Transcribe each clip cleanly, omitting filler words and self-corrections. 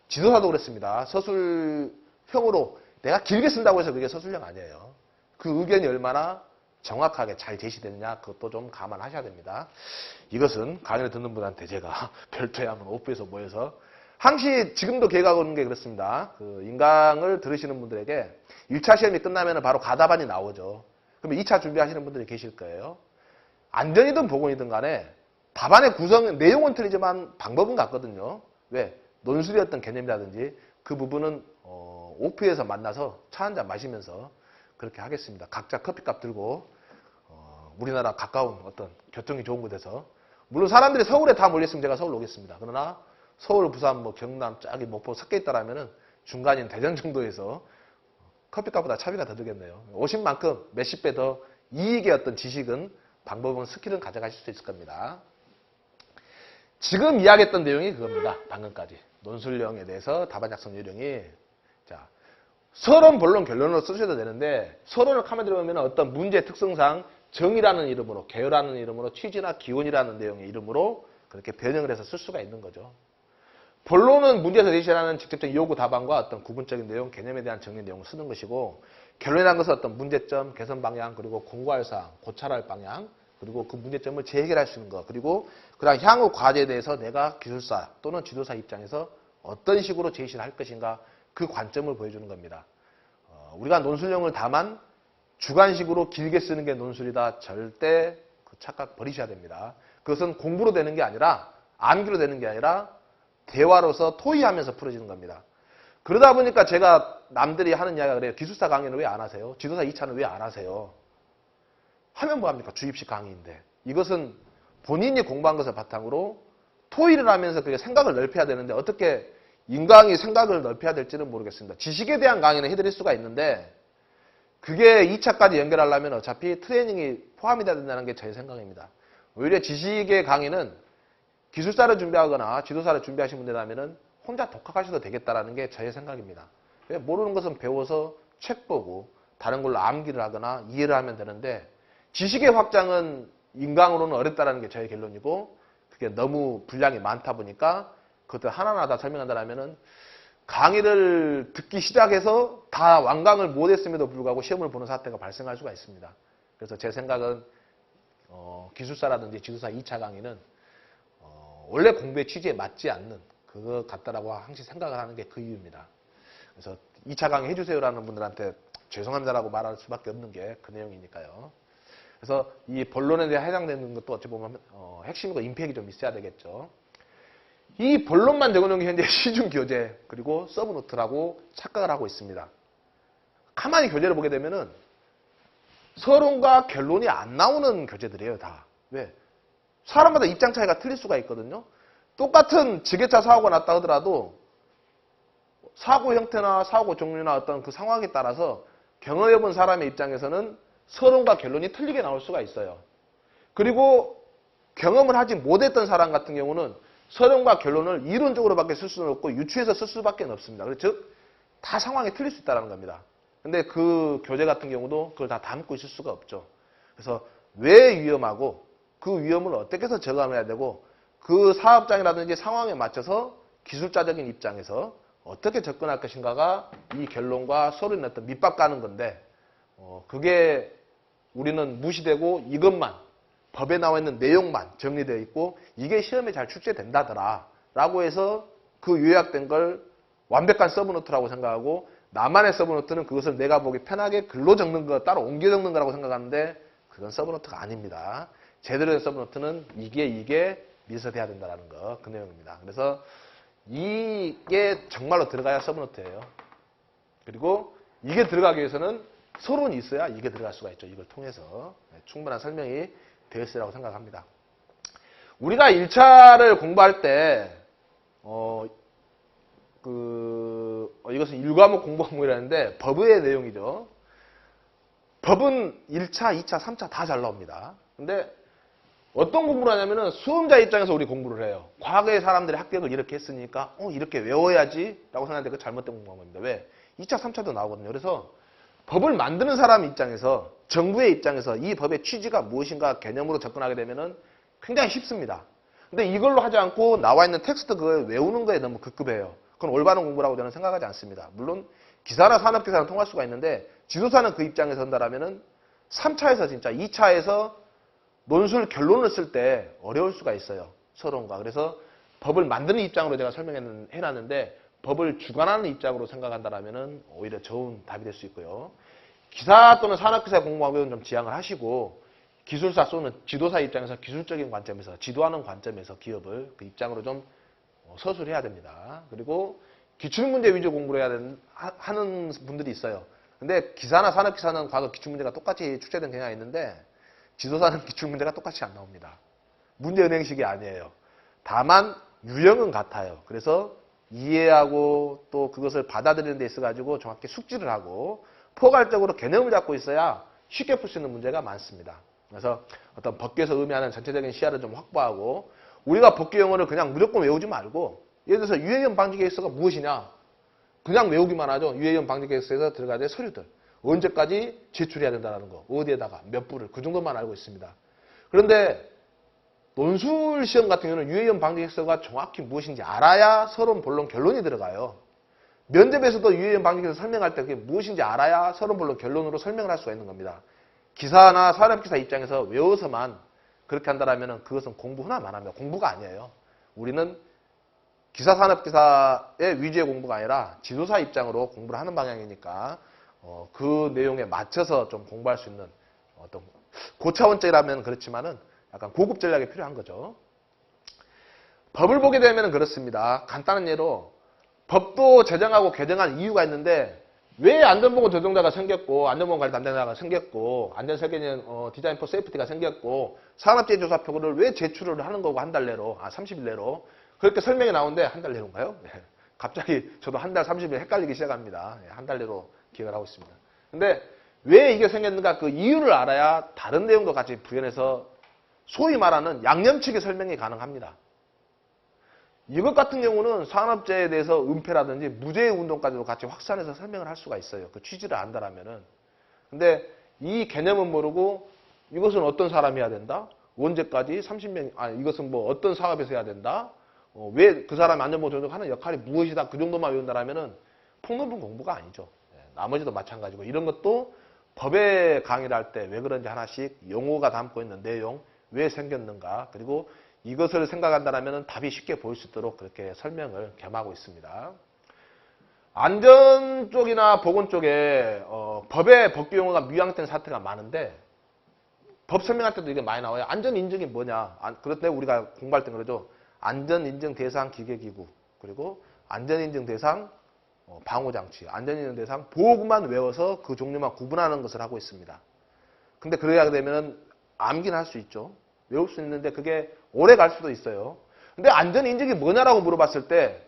지도사도 그랬습니다. 서술형으로 내가 길게 쓴다고 해서 그게 서술형 아니에요. 그 의견이 얼마나 정확하게 잘 제시되느냐 그것도 좀 감안하셔야 됩니다. 이것은 강의를 듣는 분한테 제가 별도의 한번 오프에서 모여서 항시 지금도 계획하고 있는 게 그렇습니다. 그 인강을 들으시는 분들에게 1차 시험이 끝나면 바로 가답안이 나오죠. 그러면 2차 준비하시는 분들이 계실 거예요. 안전이든 보건이든 간에 답안의 구성, 내용은 틀리지만 방법은 같거든요. 왜? 논술의 어떤 개념이라든지 그 부분은 오프에서 만나서 차 한잔 마시면서 그렇게 하겠습니다. 각자 커피값 들고 우리나라 가까운 어떤 교통이 좋은 곳에서 물론 사람들이 서울에 다 몰렸으면 제가 서울 오겠습니다. 그러나 서울, 부산, 뭐 경남, 저기 목포 섞여 있다라면은 중간인 대전 정도에서 커피값보다 차비가 더 들겠네요. 오신 만큼 몇십 배 더 이익의 어떤 지식은 방법은 스킬은 가져가실 수 있을 겁니다. 지금 이야기했던 내용이 그겁니다. 방금까지. 논술형에 대해서 답안 작성 요령이 자 서론, 본론, 결론으로 쓰셔도 되는데 서론을 카메라 들어보면 어떤 문제 특성상 정의라는 이름으로, 개요라는 이름으로, 취지나 기원이라는 내용의 이름으로 그렇게 변형을 해서 쓸 수가 있는 거죠. 본론은 문제에서 제시하는 직접적인 요구 답안과 어떤 구분적인 내용, 개념에 대한 정리 내용을 쓰는 것이고 결론이라는 것은 어떤 문제점, 개선 방향, 그리고 공부할 사항, 고찰할 할 방향, 그리고 그 문제점을 재해결할 수 있는 것, 그리고 그다음 향후 과제에 대해서 내가 기술사 또는 지도사 입장에서 어떤 식으로 제시를 할 것인가 그 관점을 보여주는 겁니다. 우리가 논술형을 다만 주관식으로 길게 쓰는 게 논술이다. 절대 그 착각 버리셔야 됩니다. 그것은 공부로 되는 게 아니라 암기로 되는 게 아니라 대화로서 토의하면서 풀어지는 겁니다. 그러다 보니까 제가 남들이 하는 이야기가 그래요. 기술사 강의는 왜 안 하세요? 지도사 2차는 왜 안 하세요? 하면 뭐합니까? 주입식 강의인데. 이것은 본인이 공부한 것을 바탕으로 토의를 하면서 그게 생각을 넓혀야 되는데 어떻게 인강이 생각을 넓혀야 될지는 모르겠습니다. 지식에 대한 강의는 해드릴 수가 있는데 그게 2차까지 연결하려면 어차피 트레이닝이 포함이 돼야 된다는 게 제 생각입니다. 오히려 지식의 강의는 기술사를 준비하거나 지도사를 준비하신 분들이라면 혼자 독학하셔도 되겠다라는 게 저의 생각입니다. 모르는 것은 배워서 책 보고 다른 걸로 암기를 하거나 이해를 하면 되는데 지식의 확장은 인강으로는 어렵다는 게 저의 결론이고 그게 너무 분량이 많다 보니까 그것들 하나하나 다 설명한다면 강의를 듣기 시작해서 다 완강을 못했음에도 불구하고 시험을 보는 사태가 발생할 수가 있습니다. 그래서 제 생각은 기술사라든지 지도사 2차 강의는 원래 공부의 취지에 맞지 않는 그거 같다라고 항상 생각을 하는 게 그 이유입니다. 그래서 2차 강의 해주세요라는 분들한테 죄송합니다라고 말할 수밖에 없는 게 그 내용이니까요. 그래서 이 본론에 대해 해당되는 것도 어찌 보면 핵심이고 임팩이 좀 있어야 되겠죠. 이 본론만 적어놓은 게 현재 시중 교재 그리고 서브노트라고 착각을 하고 있습니다. 가만히 교재를 보게 되면은 서론과 결론이 안 나오는 교재들이에요, 다. 왜? 사람마다 입장 차이가 틀릴 수가 있거든요. 똑같은 지게차 사고가 났다 하더라도 사고 형태나 사고 종류나 어떤 그 상황에 따라서 경험해본 사람의 입장에서는 서론과 결론이 틀리게 나올 수가 있어요. 그리고 경험을 하지 못했던 사람 같은 경우는 서론과 결론을 이론적으로밖에 쓸 수는 없고 유추해서 쓸 수밖에 없습니다. 즉, 다 상황이 틀릴 수 있다는 겁니다. 근데 그 교재 같은 경우도 그걸 다 담고 있을 수가 없죠. 그래서 왜 위험하고 그 위험을 어떻게 해서 저감해야 되고 그 사업장이라든지 상황에 맞춰서 기술자적인 입장에서 어떻게 접근할 것인가가 이 결론과 서론의 어떤 밑밥 가는 건데 그게 우리는 무시되고 이것만 법에 나와 있는 내용만 정리되어 있고 이게 시험에 잘 출제된다더라 라고 해서 그 요약된 걸 완벽한 서브노트라고 생각하고 나만의 서브노트는 그것을 내가 보기 편하게 글로 적는 거 따로 옮겨 적는 거라고 생각하는데 그건 서브노트가 아닙니다. 제대로 된 서브노트는 이게 미서 돼야 된다는 거 그 내용입니다. 그래서 이게 정말로 들어가야 서브노트예요. 그리고 이게 들어가기 위해서는 서론이 있어야 이게 들어갈 수가 있죠. 이걸 통해서 충분한 설명이 되어 있으라고 생각합니다. 우리가 1차를 공부할 때 이것은 1과목 공부하는데 법의 내용이죠. 법은 1차, 2차, 3차 다 잘 나옵니다. 근데 어떤 공부를 하냐면은 수험자 입장에서 우리 공부를 해요. 과거의 사람들이 합격을 이렇게 했으니까 이렇게 외워야지 라고 생각하는데 그 잘못된 공부한 겁니다. 왜? 2차, 3차도 나오거든요. 그래서 법을 만드는 사람 입장에서 정부의 입장에서 이 법의 취지가 무엇인가 개념으로 접근하게 되면은 굉장히 쉽습니다. 근데 이걸로 하지 않고 나와 있는 텍스트 그걸 외우는 거에 너무 급급해요. 그건 올바른 공부라고 저는 생각하지 않습니다. 물론 기사나 산업기사는 통할 수가 있는데 지도사는 그 입장에 선다라면은 3차에서 진짜 2차에서 논술 결론을 쓸 때 어려울 수가 있어요. 서론과. 그래서 법을 만드는 입장으로 제가 설명해놨는데 법을 주관하는 입장으로 생각한다라면은 오히려 좋은 답이 될 수 있고요. 기사 또는 산업기사 공부하면 좀 지향을 하시고 기술사 쏘는 지도사 입장에서 기술적인 관점에서 지도하는 관점에서 기업을 그 입장으로 좀 서술해야 됩니다. 그리고 기출문제 위주 공부를 하는 분들이 있어요. 근데 기사나 산업기사는 과거 기출문제가 똑같이 출제된 경향이 있는데 지도사는 기출문제가 똑같이 안 나옵니다. 문제 은행식이 아니에요. 다만 유형은 같아요. 그래서 이해하고 또 그것을 받아들이는 데 있어가지고 정확히 숙지를 하고 포괄적으로 개념을 잡고 있어야 쉽게 풀 수 있는 문제가 많습니다. 그래서 어떤 법규에서 의미하는 전체적인 시야를 좀 확보하고 우리가 법규 용어를 그냥 무조건 외우지 말고 예를 들어서 유해이혼 방지 계획서가 무엇이냐 그냥 외우기만 하죠. 유해이혼 방지 계획서에서 들어가야 될 서류들 언제까지 제출해야 된다는 거 어디에다가 몇 부를 그 정도만 알고 있습니다. 그런데 논술 시험 같은 경우는 유해이혼 방지 계획서가 정확히 무엇인지 알아야 서론, 본론, 결론이 들어가요. 면접에서도 유해이혼 방지 계획서 설명할 때 그게 무엇인지 알아야 서론, 본론, 결론으로 설명을 할 수가 있는 겁니다. 기사나 산업기사 입장에서 외워서만 그렇게 한다면 그것은 공부 하나만 합니다. 공부가 아니에요. 우리는 기사, 산업기사의 위주의 공부가 아니라 지도사 입장으로 공부를 하는 방향이니까 그 내용에 맞춰서 좀 공부할 수 있는 어떤 고차원적이라면 그렇지만은 약간 고급 전략이 필요한 거죠. 법을 보게 되면 그렇습니다. 간단한 예로 법도 제정하고 개정한 이유가 있는데 왜 안전보건 조정자가 생겼고 안전보건 관리 담당자가 생겼고 안전설계는 디자인 포 세이프티가 생겼고 산업재해조사 표구를 왜 제출을 하는 거고 한 달 내로 30일 내로 그렇게 설명이 나오는데 한 달 내로인가요? 네. 갑자기 저도 한 달 30일 헷갈리기 시작합니다. 한 달 내로 기억을 하고 있습니다. 근데 왜 이게 생겼는가 그 이유를 알아야 다른 내용도 같이 부연해서 소위 말하는 양념치기 설명이 가능합니다. 이것 같은 경우는 산업재해에 대해서 은폐라든지 무죄의 운동까지도 같이 확산해서 설명을 할 수가 있어요. 그 취지를 안다라면은. 근데 이 개념은 모르고 이것은 어떤 사람이 해야 된다? 언제까지? 30명, 이것은 뭐 어떤 사업에서 해야 된다? 왜 그 사람이 안전보건 조정하는 역할이 무엇이다? 그 정도만 외운다라면은 폭넓은 공부가 아니죠. 나머지도 마찬가지고 이런 것도 법의 강의를 할 때 왜 그런지 하나씩 용어가 담고 있는 내용, 왜 생겼는가, 그리고 이것을 생각한다면 답이 쉽게 보일 수 있도록 그렇게 설명을 겸하고 있습니다. 안전 쪽이나 보건 쪽에 법의 법규 용어가 미화된 사태가 많은데 법 설명할 때도 이게 많이 나와요. 안전 인증이 뭐냐. 그럴 때 우리가 공부할 때 그러죠. 안전 인증 대상 기계기구 그리고 안전 인증 대상 방호장치, 안전 인증 대상 보호구만 외워서 그 종류만 구분하는 것을 하고 있습니다. 근데 그래야 되면 암기는 할 수 있죠. 외울 수 있는데 그게 오래 갈 수도 있어요. 근데 안전 인증이 뭐냐라고 물어봤을 때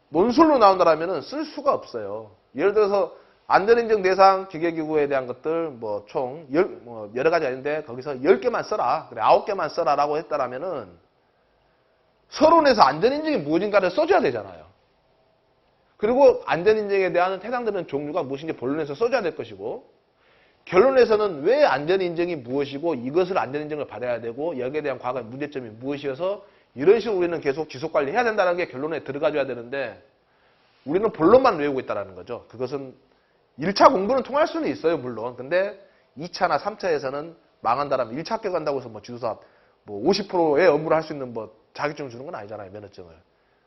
논술로 나온다라면은 쓸 수가 없어요. 예를 들어서 안전 인증 대상 기계기구에 대한 것들 뭐 총 여러 가지가 있는데 거기서 10개만 써라. 그래 9개만 써라라고 했다라면은 서론에서 안전 인증이 무엇인가를 써줘야 되잖아요. 그리고 안전 인증에 대한 해당되는 종류가 무엇인지 본론에서 써줘야 될 것이고 결론에서는 왜 안전인증이 무엇이고 이것을 안전인증을 받아야 되고 여기에 대한 과거의 문제점이 무엇이어서 이런 식으로 우리는 계속 지속관리해야 된다는 게 결론에 들어가줘야 되는데 우리는 본론만 외우고 있다는 거죠. 그것은 1차 공부는 통할 수는 있어요. 물론. 근데 2차나 3차에서는 망한다라면 1차 합격한다고 해서 뭐 지도사 뭐 50%의 업무를 할 수 있는 뭐 자격증 주는 건 아니잖아요. 면허증을.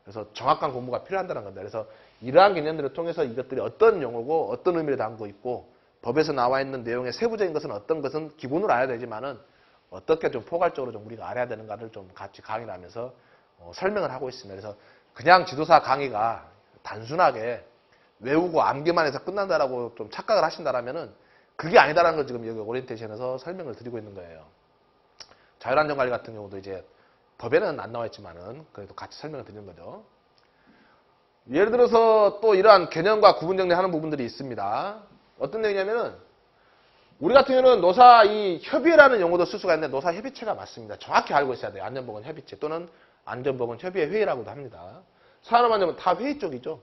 그래서 정확한 공부가 필요한다는 겁니다. 그래서 이러한 개념들을 통해서 이것들이 어떤 용어고 어떤 의미를 담고 있고 법에서 나와 있는 내용의 세부적인 것은 어떤 것은 기본으로 알아야 되지만은 어떻게 좀 포괄적으로 좀 우리가 알아야 되는가를 좀 같이 강의를 하면서 설명을 하고 있습니다. 그래서 그냥 지도사 강의가 단순하게 외우고 암기만 해서 끝난다라고 좀 착각을 하신다라면은 그게 아니다라는 걸 지금 여기 오리엔테이션에서 설명을 드리고 있는 거예요. 자율안전관리 같은 경우도 이제 법에는 안 나와 있지만은 그래도 같이 설명을 드리는 거죠. 예를 들어서 또 이러한 개념과 구분 정리하는 부분들이 있습니다. 어떤 내용이냐면은 우리 같은 경우는 노사 이 협의회라는 용어도 쓸 수가 있는데 노사 협의체가 맞습니다. 정확히 알고 있어야 돼요. 안전보건 협의체 또는 안전보건 협의회 회의라고도 합니다. 산업안전은 다 회의 쪽이죠.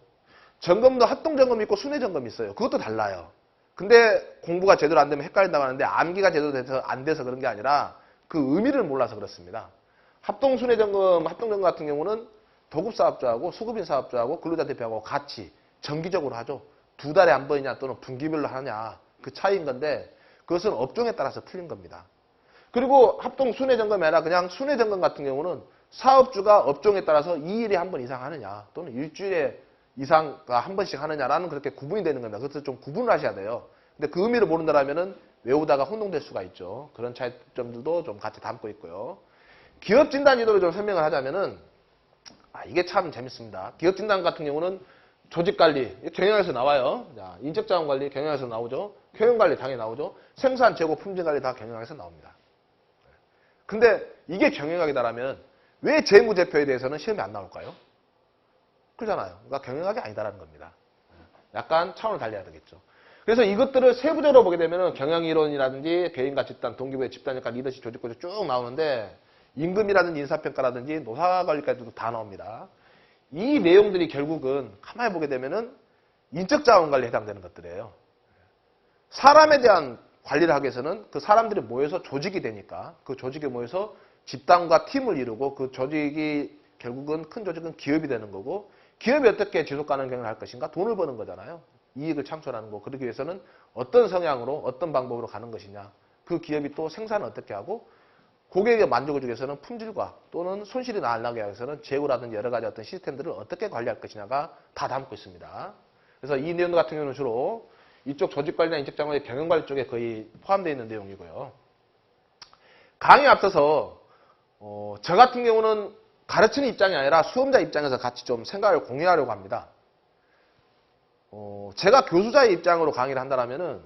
점검도 합동점검이 있고 순회점검이 있어요. 그것도 달라요. 근데 공부가 제대로 안 되면 헷갈린다고 하는데 암기가 제대로 돼서 안 돼서 그런 게 아니라 그 의미를 몰라서 그렇습니다. 합동순회점검, 합동점검 같은 경우는 도급사업자하고 수급인 사업자하고 근로자 대표하고 같이 정기적으로 하죠. 2달에 한 번이냐 또는 분기별로 하느냐 그 차이인 건데 그것은 업종에 따라서 틀린 겁니다. 그리고 합동 순회 점검이 아니라 그냥 순회 점검 같은 경우는 사업주가 업종에 따라서 2일에 한 번 이상 하느냐 또는 일주일에 이상 한 번씩 하느냐라는 그렇게 구분이 되는 겁니다. 그것을 좀 구분을 하셔야 돼요. 근데 그 의미를 모른다라면은 외우다가 혼동될 수가 있죠. 그런 차이점들도 좀 같이 담고 있고요. 기업 진단 지도를 좀 설명을 하자면은 이게 참 재밌습니다. 기업 진단 같은 경우는 조직 관리 경영에서 나와요. 자, 인적 자원 관리 경영에서 나오죠. 효용 관리 당연히 나오죠. 생산 재고 품질 관리 다 경영에서 나옵니다. 근데 이게 경영학이다라면 왜 재무제표에 대해서는 시험이 안 나올까요? 그러잖아요. 그러니까 경영학이 아니다라는 겁니다. 약간 차원을 달려야 되겠죠. 그래서 이것들을 세부적으로 보게 되면 경영이론이라든지 개인가치 집단, 동기부여 집단역할, 리더십, 조직구조 쭉 나오는데 임금이라든지 인사평가라든지 노사관리까지도 다 나옵니다. 이 내용들이 결국은 가만히 보게 되면은 인적자원관리에 해당되는 것들이에요. 사람에 대한 관리를 하기 위해서는 그 사람들이 모여서 조직이 되니까 그 조직에 모여서 집단과 팀을 이루고 그 조직이 결국은 큰 조직은 기업이 되는 거고 기업이 어떻게 지속가능 경영을 할 것인가? 돈을 버는 거잖아요. 이익을 창출하는 거. 그러기 위해서는 어떤 성향으로 어떤 방법으로 가는 것이냐. 그 기업이 또 생산을 어떻게 하고 고객의 만족을 주기 위해서는 품질과 또는 손실이 안 나게 하기 위해서는 재고라든지 여러 가지 어떤 시스템들을 어떻게 관리할 것이냐가 다 담고 있습니다. 그래서 이 내용 같은 경우는 주로 이쪽 조직관리나 인적자원의 경영관리 쪽에 거의 포함되어 있는 내용이고요. 강의에 앞서서 저 같은 경우는 가르치는 입장이 아니라 수험자 입장에서 같이 좀 생각을 공유하려고 합니다. 제가 교수자의 입장으로 강의를 한다면은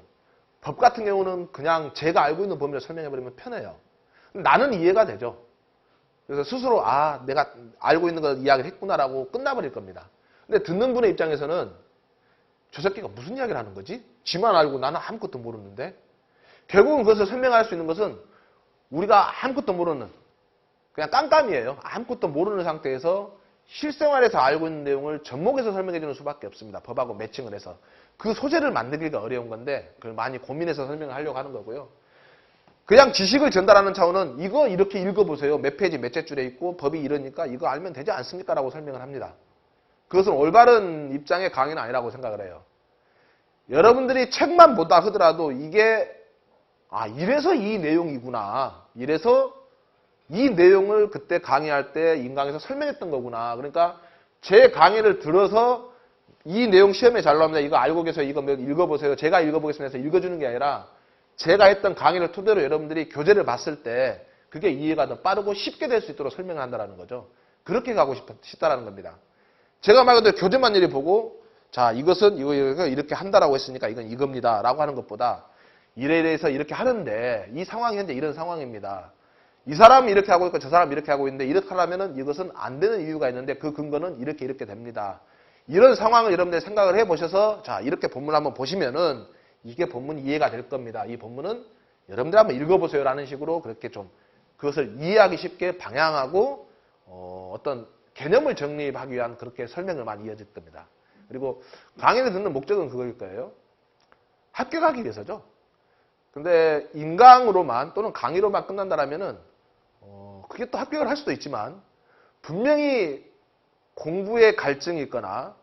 법 같은 경우는 그냥 제가 알고 있는 범위를 설명해버리면 편해요. 나는 이해가 되죠. 그래서 스스로 내가 알고 있는 걸 이야기를 했구나라고 끝나버릴 겁니다. 근데 듣는 분의 입장에서는 저 새끼가 무슨 이야기를 하는 거지? 지만 알고 나는 아무것도 모르는데 결국은 그것을 설명할 수 있는 것은 우리가 아무것도 모르는 그냥 깜깜이에요. 아무것도 모르는 상태에서 실생활에서 알고 있는 내용을 접목해서 설명해 주는 수밖에 없습니다. 법하고 매칭을 해서. 그 소재를 만들기가 어려운 건데 그걸 많이 고민해서 설명을 하려고 하는 거고요. 그냥 지식을 전달하는 차원은 이거 이렇게 읽어보세요. 몇 페이지 몇째 줄에 있고 법이 이러니까 이거 알면 되지 않습니까? 라고 설명을 합니다. 그것은 올바른 입장의 강의는 아니라고 생각을 해요. 여러분들이 책만 보다 하더라도 이게 이래서 이 내용이구나. 이래서 이 내용을 그때 강의할 때 인강에서 설명했던 거구나. 그러니까 제 강의를 들어서 이 내용 시험에 잘 나옵니다. 이거 알고 계세요. 이거 읽어보세요. 제가 읽어보겠습니다 해서 읽어주는 게 아니라 제가 했던 강의를 토대로 여러분들이 교재를 봤을 때 그게 이해가 더 빠르고 쉽게 될 수 있도록 설명을 한다는 거죠. 그렇게 가고 싶다라는 겁니다. 제가 말 그대로 교재만 이리 보고 자 이것은 이거 이렇게 한다라고 했으니까 이건 이겁니다 라고 하는 것보다 이래서 이렇게 하는데 이 상황이 현재 이런 상황입니다. 이 사람이 이렇게 하고 있고 저 사람이 이렇게 하고 있는데 이렇게 하려면은 이것은 안 되는 이유가 있는데 그 근거는 이렇게 됩니다. 이런 상황을 여러분들이 생각을 해보셔서 자 이렇게 본문을 한번 보시면은 이게 본문 이해가 될 겁니다. 이 본문은 여러분들 한번 읽어보세요 라는 식으로 그렇게 좀 그것을 이해하기 쉽게 방향하고 어떤 개념을 정립하기 위한 그렇게 설명을 많이 이어질 겁니다. 그리고 강의를 듣는 목적은 그거일 거예요. 합격하기 위해서죠. 근데 인강으로만 또는 강의로만 끝난다라면은 그게 또 합격을 할 수도 있지만 분명히 공부에 갈증이 있거나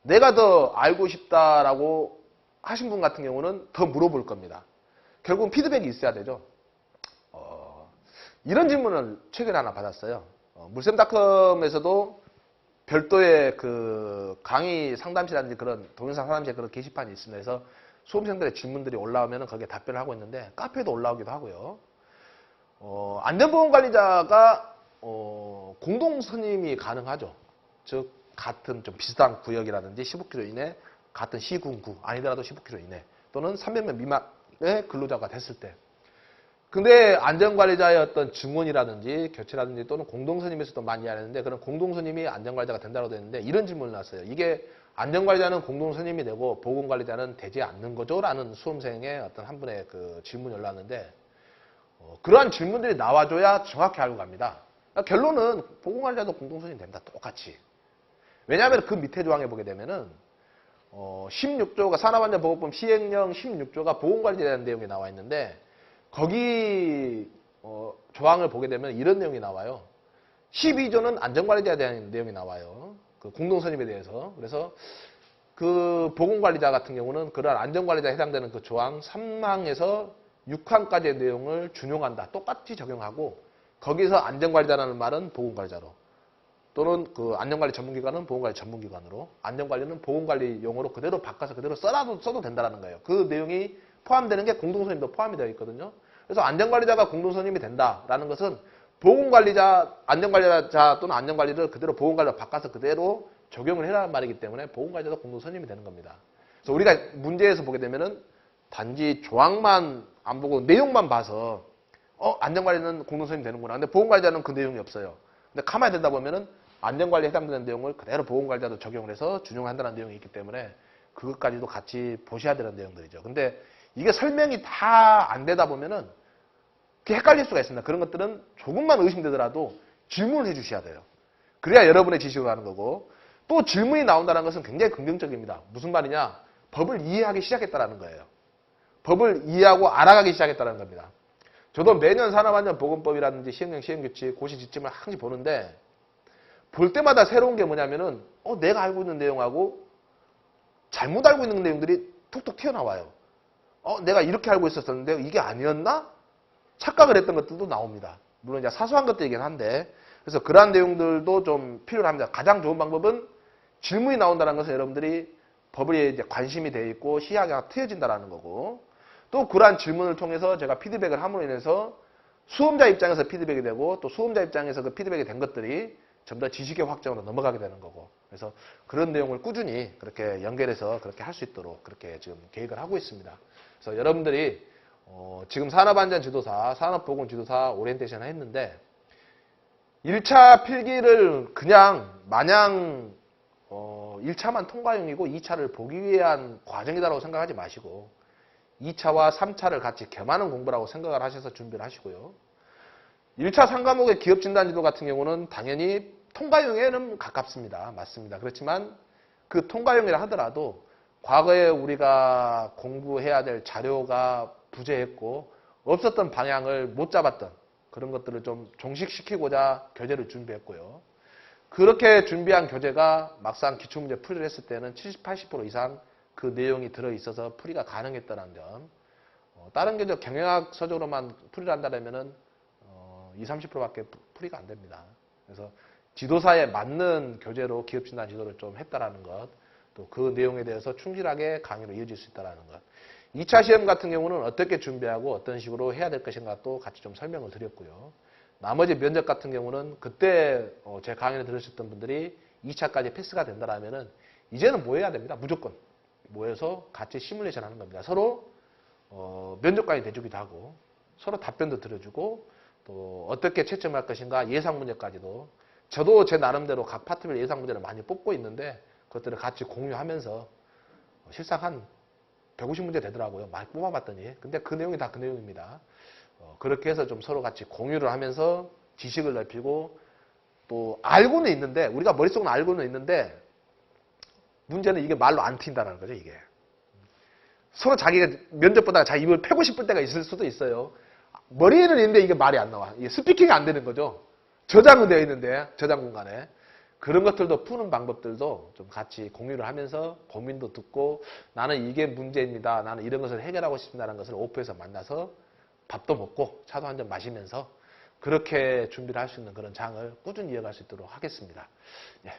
내가 더 알고 싶다라고 하신 분 같은 경우는 더 물어볼 겁니다. 결국은 피드백이 있어야 되죠. 이런 질문을 최근에 하나 받았어요. 물샘닷컴에서도 별도의 그 강의 상담실이라든지 그런 동영상 상담실 그런 게시판이 있습니다. 그래서 수험생들의 질문들이 올라오면 거기에 답변을 하고 있는데 카페에도 올라오기도 하고요. 안전보건관리자가 공동선임이 가능하죠. 즉 같은 좀 비슷한 구역이라든지 15km 이내 같은 시군구 아니더라도 15km 이내 또는 300명 미만의 근로자가 됐을 때 근데 안전관리자의 어떤 증언이라든지 교체라든지 또는 공동선임에서도 많이 하는데 그런 공동선임이 안전관리자가 된다고 되는데 이런 질문을 났어요. 이게 안전관리자는 공동선임이 되고 보건관리자는 되지 않는 거죠? 라는 수험생의 어떤 한 분의 그 질문이 올라왔는데 그러한 질문들이 나와줘야 정확히 알고 갑니다. 그러니까 결론은 보건관리자도 공동선임이 됩니다. 똑같이. 왜냐하면 그 밑에 조항에 보게 되면은 16조가 산업안전보건법 시행령 16조가 보건관리에 대한 내용이 나와 있는데 거기 조항을 보게 되면 이런 내용이 나와요. 12조는 안전관리자에 대한 내용이 나와요. 그 공동선임에 대해서. 그래서 그 보건관리자 같은 경우는 그러한 안전관리자에 해당되는 그 조항 3항에서 6항까지의 내용을 준용한다. 똑같이 적용하고 거기서 안전관리자라는 말은 보건관리자로 또는 그 안전관리 전문기관은 보건관리 전문기관으로 안전관리는 보건관리 용어로 그대로 바꿔서 그대로 써도 된다는 거예요. 그 내용이 포함되는 게 공동선임도 포함이 되어 있거든요. 그래서 안전관리자가 공동선임이 된다라는 것은 보건관리자, 안전관리자 또는 안전관리를 그대로 보건관리로 바꿔서 그대로 적용을 해라는 말이기 때문에 보건관리자도 공동선임이 되는 겁니다. 그래서 우리가 문제에서 보게 되면은 단지 조항만 안 보고 내용만 봐서 안전관리는 공동선임이 되는구나. 근데 보건관리자는 그 내용이 없어요. 근데 가만히 듣다 보면은 안전관리에 해당되는 내용을 그대로 보건관리자도 적용을 해서 준용한다는 내용이 있기 때문에 그것까지도 같이 보셔야 되는 내용들이죠. 근데 이게 설명이 다 안 되다 보면은 헷갈릴 수가 있습니다. 그런 것들은 조금만 의심되더라도 질문을 해 주셔야 돼요. 그래야 여러분의 지식으로 하는 거고 또 질문이 나온다는 것은 굉장히 긍정적입니다. 무슨 말이냐? 법을 이해하기 시작했다는 거예요. 법을 이해하고 알아가기 시작했다는 겁니다. 저도 매년 산업안전보건법이라든지 시행령, 시행규칙, 고시지침을 항상 보는데 볼 때마다 새로운 게 뭐냐면은 내가 알고 있는 내용하고 잘못 알고 있는 내용들이 툭툭 튀어나와요. 내가 이렇게 알고 있었는데 이게 아니었나? 착각을 했던 것들도 나옵니다. 물론 이제 사소한 것들이긴 한데 그래서 그러한 내용들도 좀 필요합니다. 가장 좋은 방법은 질문이 나온다는 것은 여러분들이 법에 이제 관심이 되어 있고 시야가 트여진다는 거고 또 그러한 질문을 통해서 제가 피드백을 함으로 인해서 수험자 입장에서 피드백이 되고 또 수험자 입장에서 그 피드백이 된 것들이 좀 더 지식의 확장으로 넘어가게 되는 거고 그래서 그런 내용을 꾸준히 그렇게 연결해서 그렇게 할 수 있도록 그렇게 지금 계획을 하고 있습니다. 그래서 여러분들이 지금 산업안전지도사, 산업보건지도사 오리엔테이션을 했는데 1차 필기를 그냥 마냥 1차만 통과용이고 2차를 보기 위한 과정이다라고 생각하지 마시고 2차와 3차를 같이 겸하는 공부라고 생각을 하셔서 준비를 하시고요. 1차 3과목의 기업진단지도 같은 경우는 당연히 통과용에는 가깝습니다. 맞습니다. 그렇지만 그 통과용이라 하더라도 과거에 우리가 공부해야 될 자료가 부재했고 없었던 방향을 못 잡았던 그런 것들을 좀 종식시키고자 교재를 준비했고요. 그렇게 준비한 교재가 막상 기출문제 풀이를 했을 때는 70, 80% 이상 그 내용이 들어있어서 풀이가 가능했다는 점. 다른 교재 경영학 서적으로만 풀이를 한다면은 20, 30%밖에 풀이가 안 됩니다. 그래서 지도사에 맞는 교재로 기업진단 지도를 좀 했다라는 것, 또 그 내용에 대해서 충실하게 강의로 이어질 수 있다는 것. 2차 시험 같은 경우는 어떻게 준비하고 어떤 식으로 해야 될 것인가 또 같이 좀 설명을 드렸고요. 나머지 면접 같은 경우는 그때 제 강의를 들으셨던 분들이 2차까지 패스가 된다라면은 이제는 뭐 해야 됩니다. 무조건 모여서 같이 시뮬레이션 하는 겁니다. 서로 면접관이 돼주기도 하고 서로 답변도 들어주고 또 어떻게 채점할 것인가 예상 문제까지도 저도 제 나름대로 각 파트별 예상 문제를 많이 뽑고 있는데 그것들을 같이 공유하면서 실상 한 150문제 되더라고요. 많이 뽑아봤더니. 근데 그 내용이 다 그 내용입니다. 그렇게 해서 좀 서로 같이 공유를 하면서 지식을 넓히고 또 알고는 있는데 우리가 머릿속은 알고는 있는데 문제는 이게 말로 안 튄다는 거죠. 이게. 서로 자기가 면접 보다가 자기 입을 펴고 싶을 때가 있을 수도 있어요. 머리에는 있는데 이게 말이 안 나와. 이게 스피킹이 안 되는 거죠. 저장은 되어 있는데 저장 공간에. 그런 것들도 푸는 방법들도 좀 같이 공유를 하면서 고민도 듣고 나는 이게 문제입니다. 나는 이런 것을 해결하고 싶다는 것을 오프에서 만나서 밥도 먹고 차도 한 잔 마시면서 그렇게 준비를 할 수 있는 그런 장을 꾸준히 이어갈 수 있도록 하겠습니다. 예.